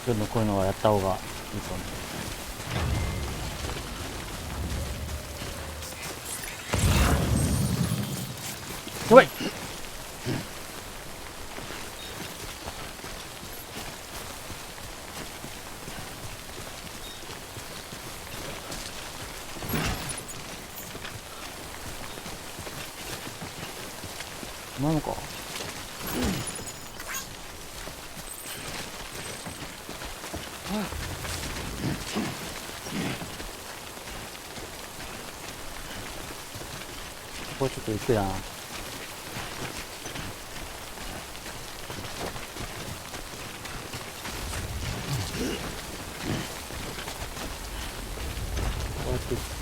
どんどんこういうのはやった方がいいと思う。やばい。なのか。これちょっとゆっくりだな。こうやって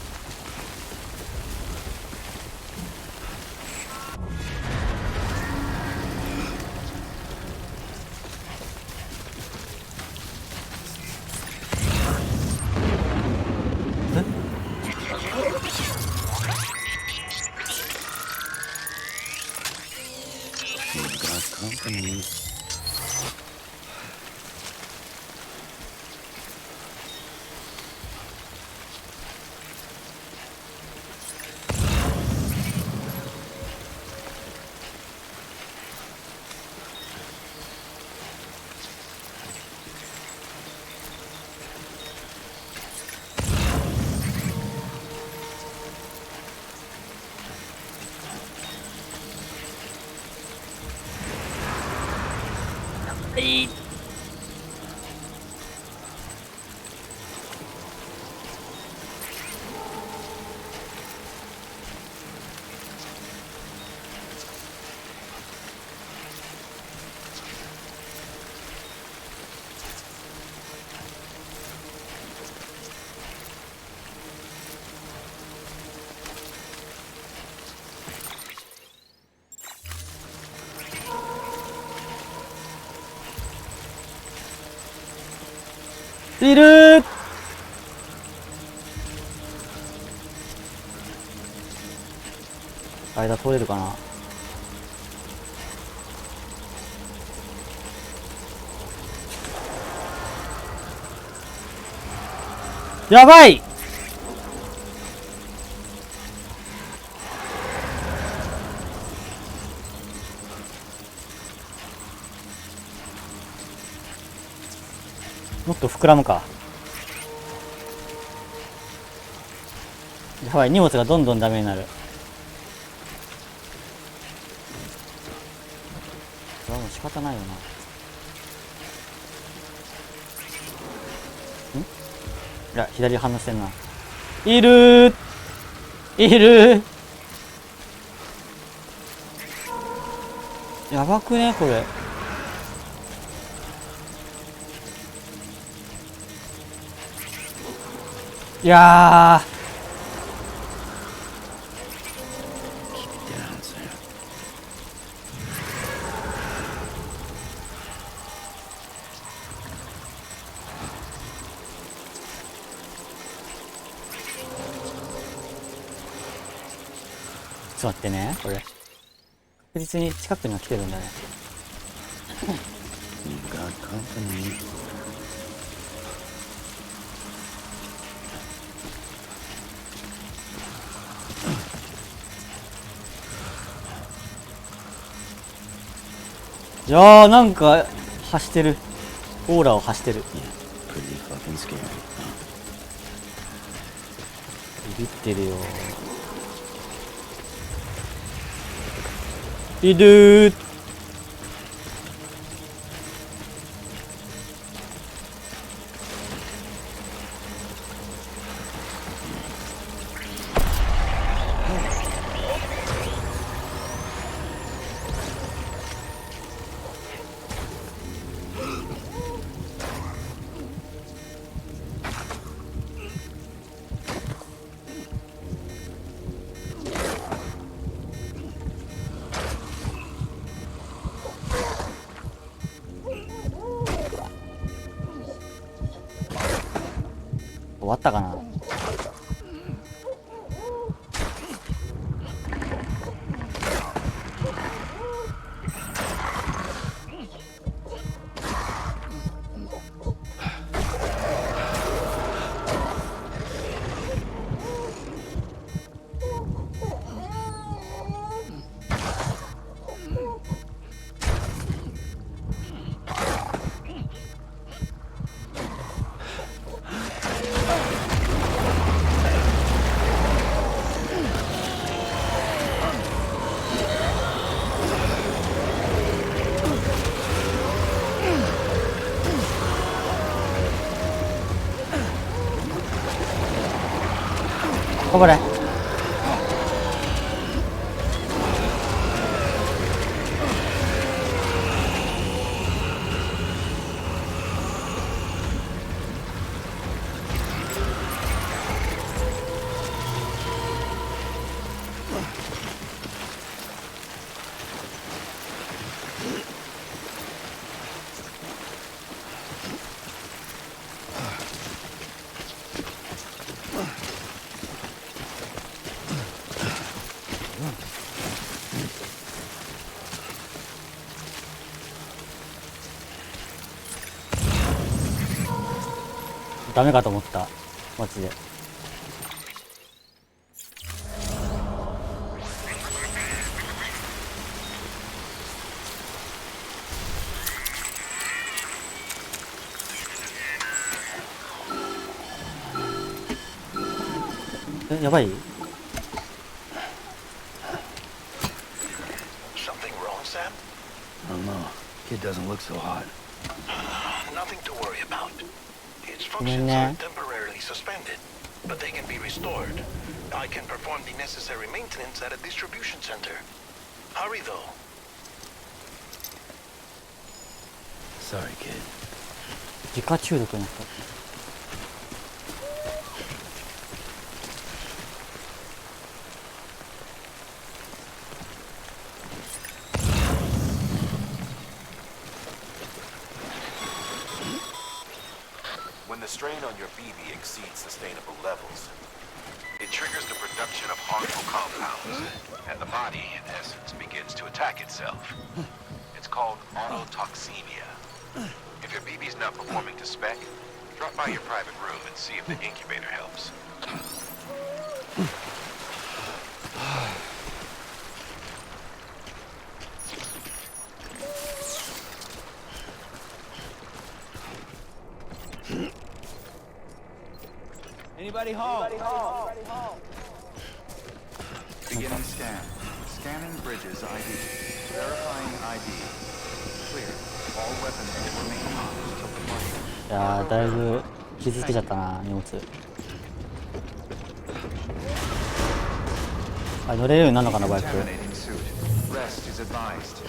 いるー。間通れるかな。やばい。もっと膨らむか。やばい、荷物がどんどんダメになる。それはもう仕方ないよな。いや、左離せんな。いるー。いるー。やばくねこれ。いやー。ちょっと待ってね、これ。確実に近くには来てるんだね。いやー、なんか発してる。オーラを発してる。ビビってるよ。いるー。終わったかな。頑張れ。ダメかと思った、マジで。え、やばい。Something wrong, Sam? I don't know. Kid doesn't look so hot. Nothing to worry about. Its ごめん functions ね。 are temporarily suspended, but they can be restored. I can perform the necessary maintenance at a distribution center. Hurry, though. Sorry, kid. 自家中毒になった。When the strain on your BB exceeds sustainable levels, it triggers the production of harmful compounds, and the body, in essence, begins to attack itself. It's called autotoxemia. If your BB's not performing to spec, drop by your private room and see if the incubator helps. Anybody home? Beginning scan. Scanning bridges ID. Verifying ID. Clear. All weapons will remain hostage till the morning. いやー、だいぶ傷つけちゃったな、荷物。あ、乗れるようになるのかな、バイク。Contaminating suit. Rest is advised.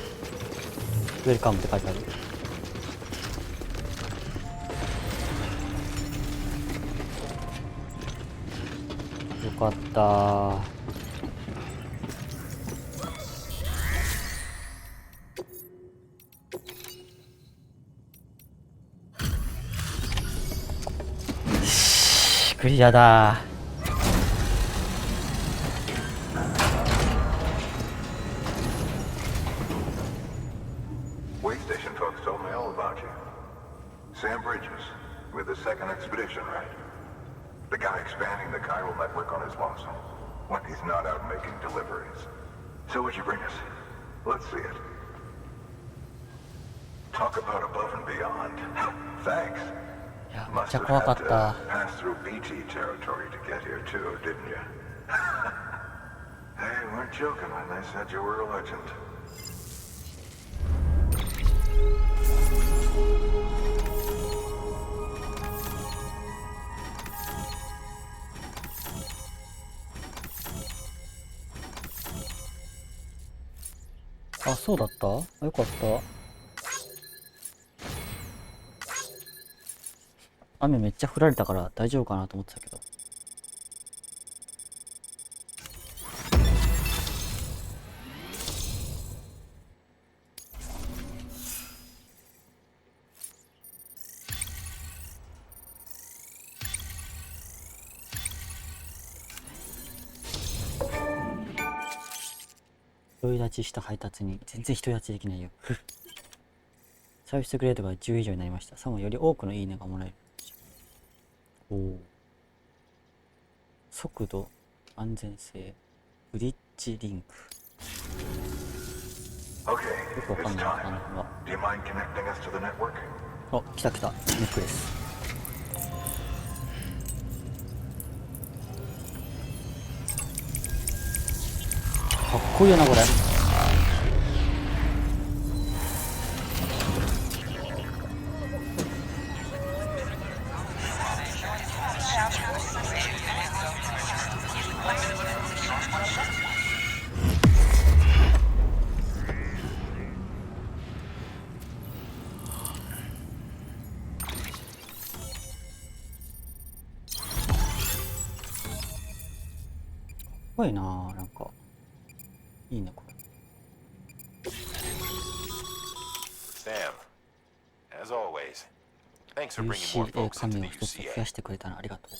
ウェルカムって書いてある。よかったー。クリアだー。Way station folks told me all about you. Sam Bridges, with the second expedition, right? The guy expanding the chiral network on his lonesome, when he's not out making deliveries. So what'd you bring us? Let's see it. Talk about above and beyond. Thanks. いや、めっ Must ちゃ have 怖か had っ to た。 pass through BT territory to get here too, didn't you? They weren't joking when they said you were a legend. あ、そうだった？あ、よかった。雨めっちゃ降られたから大丈夫かなと思ってたけど。独り立ちした配達に全然独り立ちできないよ。サービスグレードが10以上になりました。さもより多くのいいねがもらえる。おお。速度、安全性、ブリッジリンク。よくわかんないな、あのは。あ、来た来た。ネックレス。かっこいいよな、これ。ごいな、なんかいいねこれ。 Sam, as always, thanks for bringing more UCA folks into 紙 the を一つ増 UCA. やしてくれたのありがとう。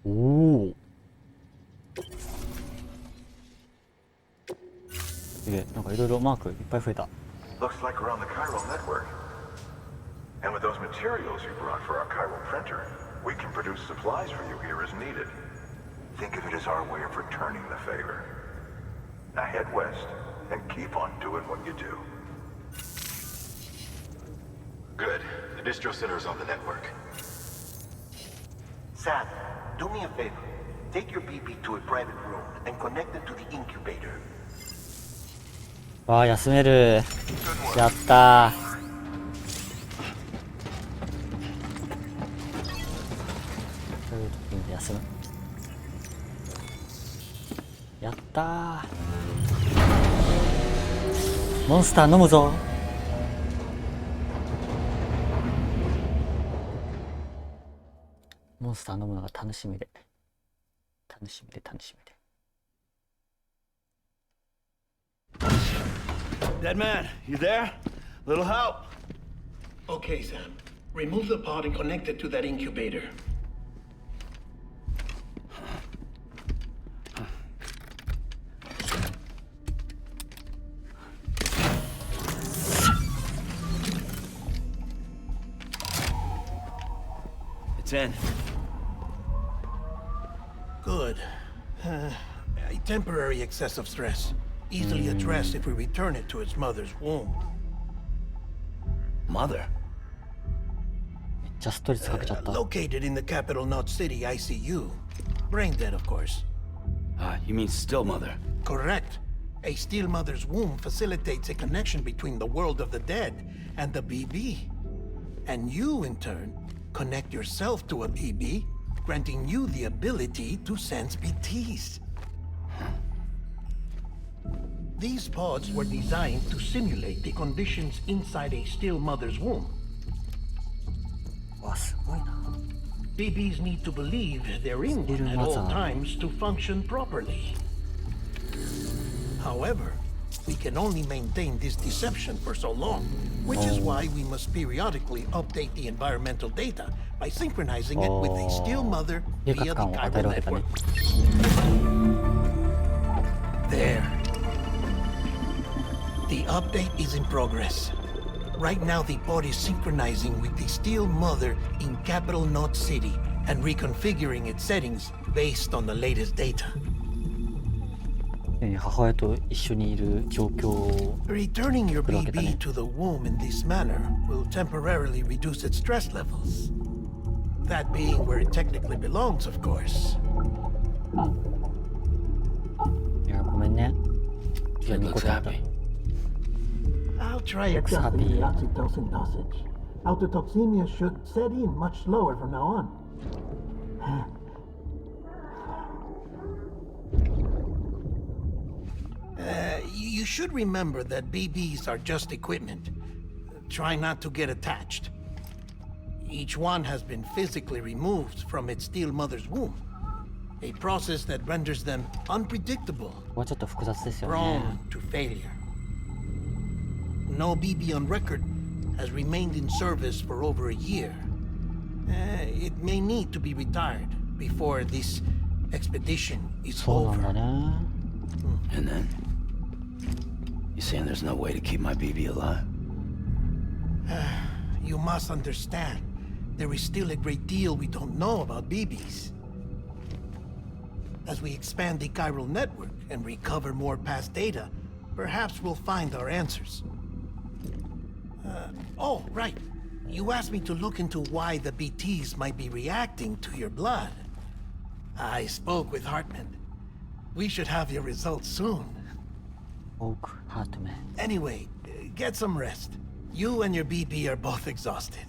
おお、すげえ、なんかいろいろマークいっぱい増えた。 Looks like we're on the chiral network. And with those materials you brought for our chiral printer, we can produce supplies for you here as needed. Think of it as our way of returning the favor. Now head west and keep on doing what you do. Good. The distro center is on the network. Sam, do me a favor. Take your BB to a private room and connect it to the incubator. わあ、休める。やったー。そういう時に休む。やったー。モンスター飲むぞ。モンスター飲むのが楽しみで。楽しみで楽しみで。Dead man, you there? Little help? Okay, Sam. Remove the pod and connect it to that incubator. It's in. Good. A temporary excess of stress. Easily addressed if we return it to its mother's womb. Mother? めっちゃストレスかけちゃった。 Located in the capital Knot City ICU. Brain dead, of course. You mean still mother? Correct. A steel mother's womb facilitates a connection between the world of the dead and the BB. And you, in turn, connect yourself to a BB, granting you the ability to sense BTs. These pods were designed to simulate the conditions inside a still mother's womb. わ、すごいな。 BBs need to believe they're in one at all times to function properly. However, we can only maintain this deception for so long, which is why we must periodically update the environmental data by synchronizing it with a still mother via the chiral network. There. The update is in progress. Right now, the pod is synchronizing with the steel mother in capital Knot City and reconfiguring its settings based on the latest data. 母親と一緒にいる状況を Returning your BB to the womb in this manner will temporarily reduce its stress levels. That being where it technically belongs, of course. いや、ごめんね。 Kid looks happy. I'll try Looks adjusting happy. the oxytocin dosage. Autotoxemia should set in much slower from now on. You should remember that BBs are just equipment. Try not to get attached. Each one has been physically removed from its steel mother's womb. A process that renders them unpredictable, ここはちょっと複雑ですよね。 prone to failure. No BB on record has remained in service for over a year. It may need to be retired before this expedition is そうなん over. だね。 And then? You saying there's no way to keep my BB alive? You must understand, there is still a great deal we don't know about BBs. As we expand the chiral network and recover more past data, perhaps we'll find our answers. Oh, right. You asked me to look into why the BTs might be reacting to your blood. I spoke with Hartman. We should have your results soon. オークハートメン。 Anyway, get some rest. You and your BB are both exhausted.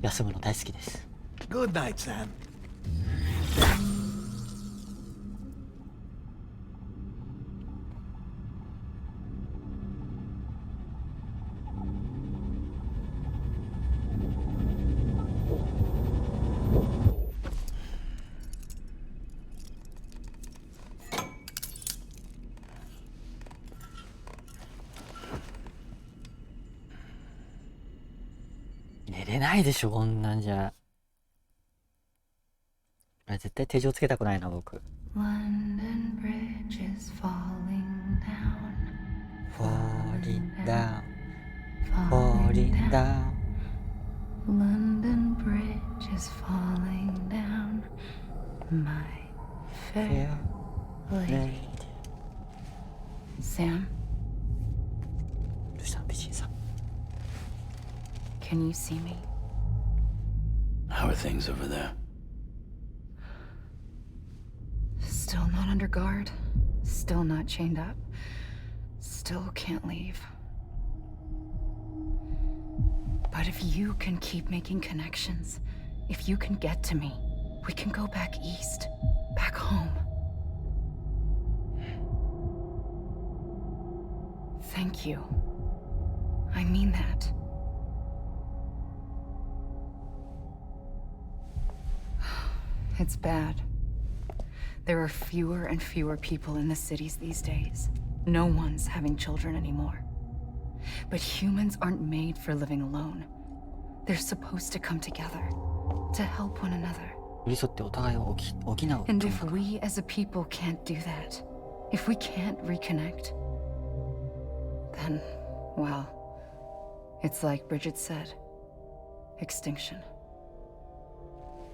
休むの大好きです。 Good night, Sam. いれないでしょこんなんじゃ。あれ絶対手錠つけたくないな僕。London Bridge is falling down. Falling down, falling down. London Bridge is falling down. My fair lady. Sam, どうしたの美人さん。 can you see me? How are things over there? Still not under guard. Still not chained up. Still can't leave. But if you can keep making connections, if you can get to me, we can go back east, back home. Thank you. I mean that. It's bad. There are fewer and fewer people in the cities these days. No one's having children anymore. But humans aren't made for living alone. They're supposed to come together, to help one another. 寄り添ってお互いを補う。 And if we as a people can't do that, if we can't reconnect, then, well, it's like Bridget said, extinction.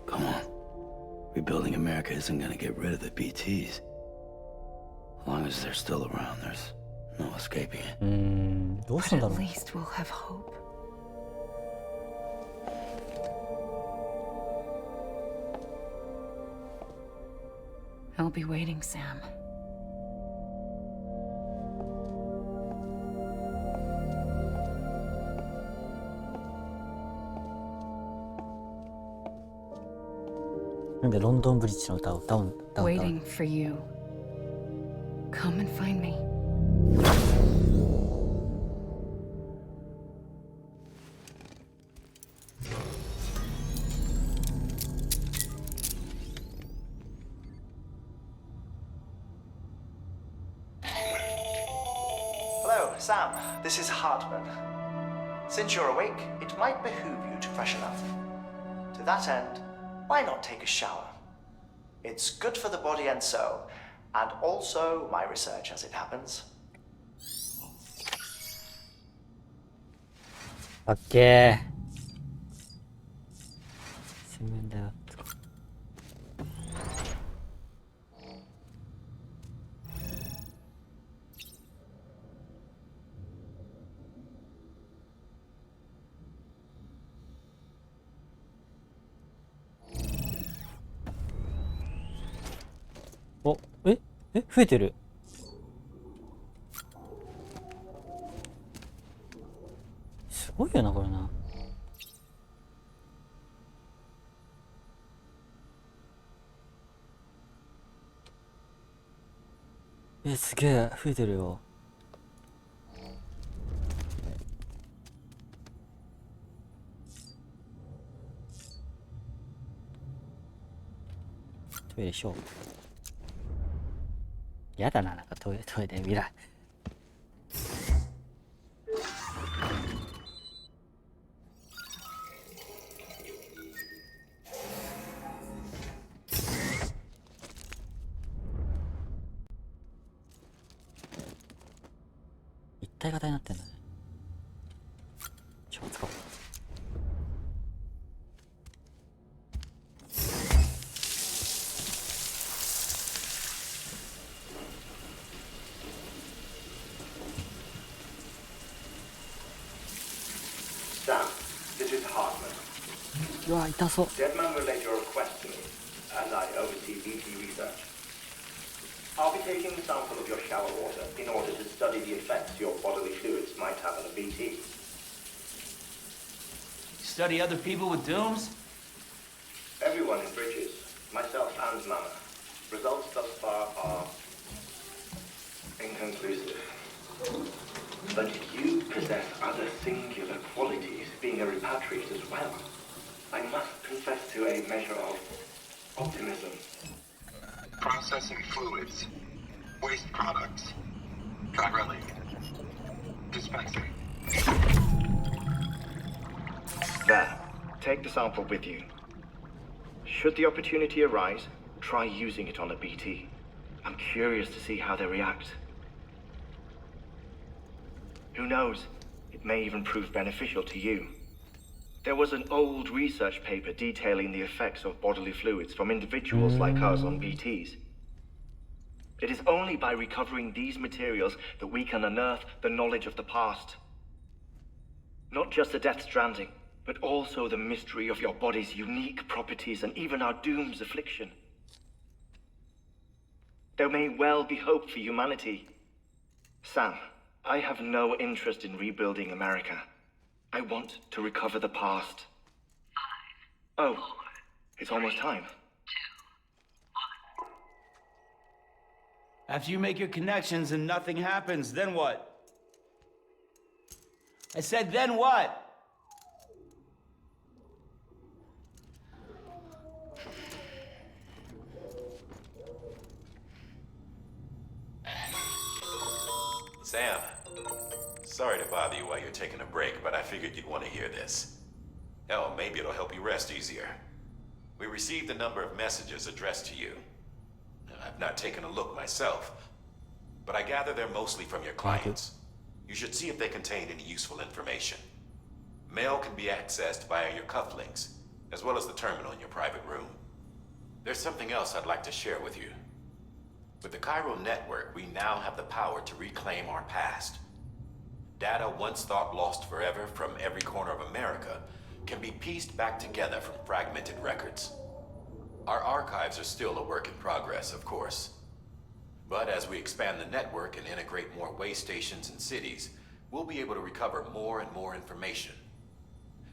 Come on. Rebuilding America isn't gonna get rid of the BTs. As long as they're still around, there's no escaping it. どうすん But だろ at う。 least we'll have hope. I'll be waiting, Sam.なんでロンドンブリッジの歌を歌うんだ。 Waiting for you. Come and find me. Hello, Sam. This is Hartman. Since you're awake, it might behoove you to freshen up. To that end, why not take a shower? It's good for the body and soul, and also my research as it happens. オッケー。洗面だよ。お、増えてる。すごいよなこれな。すげえ増えてるよ。トイレしよう。やだな、なんかトイレ見ら。一体型になってんだね。ちょっと使おう。Sam, this is Hartman. うわ、痛そう。 Deadman relayed your request to me, as I oversee BT research. I'll be taking a sample of your shower water in order to study the effects your bodily fluids might have on a BT. Study other people with dooms? Everyone in Bridges, myself and Mama. Results thus far are inconclusive. But you possess other singular qualities, being a repatriate as well. I must confess to a measure of optimism. Processing fluids. Waste products. Drilling. Dispensing. There. take the sample with you. Should the opportunity arise, try using it on a BT. I'm curious to see how they react. Who knows? It may even prove beneficial to you. There was an old research paper detailing the effects of bodily fluids from individuals like us on BTs. It is only by recovering these materials that we can unearth the knowledge of the past. Not just the death stranding, but also the mystery of your body's unique properties and even our doom's affliction. There may well be hope for humanity. Sam, I have no interest in rebuilding America. I want to recover the past. 5, 4, it's almost time. 2, 1. After you make your connections and nothing happens, then what? I said, then what? Sam, sorry to bother you while you're taking a break, but I figured you'd want to hear this. Hell, maybe it'll help you rest easier. We received a number of messages addressed to you. I've not taken a look myself, but I gather they're mostly from your clients. You should see if they contain any useful information. Mail can be accessed via your cufflinks, as well as the terminal in your private room. There's something else I'd like to share with you. With the chiral network, we now have the power to reclaim our past. Data once thought lost forever from every corner of America can be pieced back together from fragmented records. Our archives are still a work in progress, of course. But as we expand the network and integrate more way stations and cities, we'll be able to recover more and more information,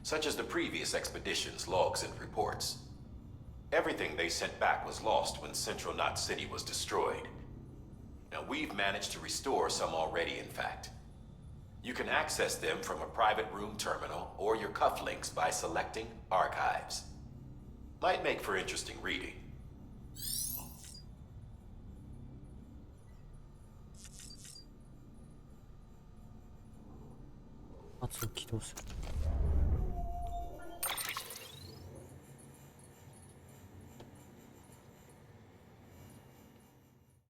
such as the previous expedition's logs and reports. Everything they sent back was lost when Central Knot City was destroyed. Now, we've managed to restore some already, in fact. You can access them from a private room terminal or your cufflinks by selecting Archives. Might make for interesting reading. 発を起動する。